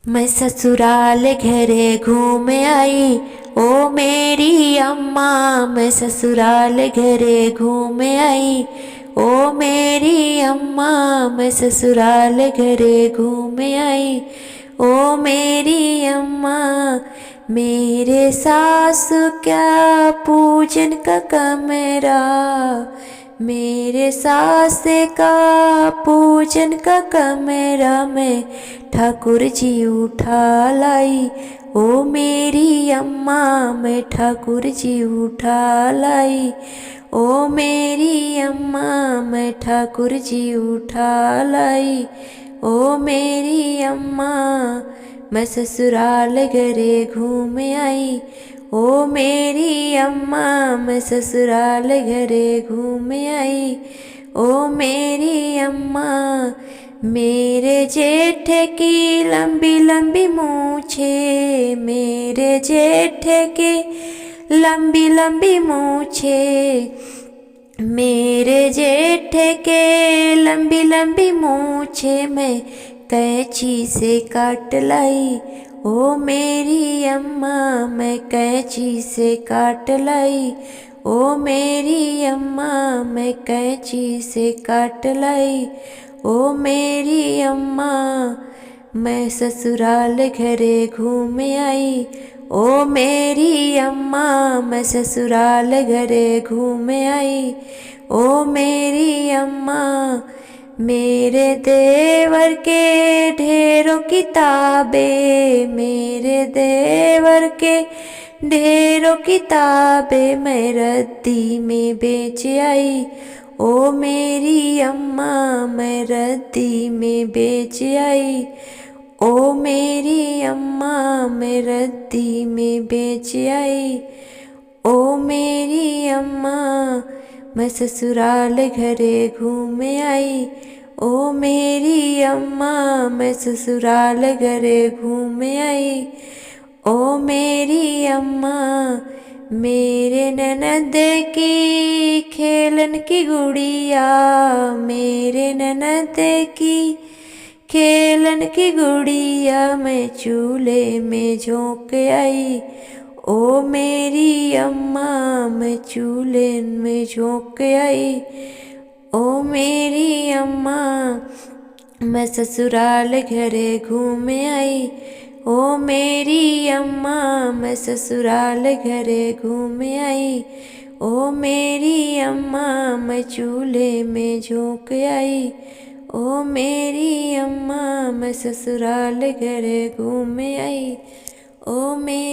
मैं ससुराल घरे घूम आई, ओ मेरी अम्मा। मैं ससुराल घरे घूम आई, ओ मेरी अम्मा। मैं ससुराल घरे घूम आई, ओ मेरी अम्मा। मेरे सासु क्या पूजन का कमरा, मेरे सास का पूजन का कमरा में ठाकुर जी उठा लाई, ओ मेरी अम्मा। मैं ठाकुर जी उठा लाई, ओ मेरी अम्मा। मैं ठाकुर जी उठा लाई, ओ मेरी अम्मा। मैं ससुराल घरे घूम आई, ओ मेरी अम्मा। मैं ससुराल घरे घूम आई, ओ मेरी अम्मा। मेरे जेठ की लंबी लंबी मूछे, मेरे जेठ के लंबी लंबी मूछे, मेरे जेठ के लंबी लंबी मूछे में कैंची से काट लाई, ओ मेरी अम्मा। मैं कैंची से काट लाई, ओ मेरी अम्मा। मैं कैंची से काट लाई, ओ मेरी अम्मा। मैं ससुराल घरे घूम आई, ओ मेरी अम्मा। मैं ससुराल घरे घूम आई, ओ मेरी अम्मा। मेरे देवर के ढेरों किताबें, मेरे देवर के ढेरों किताबें मैं रद्दी में बेच आई, ओ मेरी अम्मा। मैं रद्दी में बेच आई, ओ मेरी अम्मा। मैं रद्दी में बेच आई, ओ मेरी अम्मा। मैं ससुराल घरे घूम आई, ओ मेरी अम्मा। मैं ससुराल घरे घूम आई, ओ मेरी अम्मा। मेरे ननद की खेलन की गुड़िया, मेरे ननद की खेलन की गुड़िया मैं चूल्हे में झोंक आई, ओ मेरी अम्मा। मैं चूल्हे में झोंक आई, ओ मेरी अम्मा। मैं ससुराल घरे घूम आई, ओ मेरी अम्मा। मैं ससुराल घरे घूम आई, ओ मेरी अम्मा। मैं चूल्हे में झोंक आई, ओ मेरी अम्मा। मैं ससुराल घरे घूम आई, ओ मेरी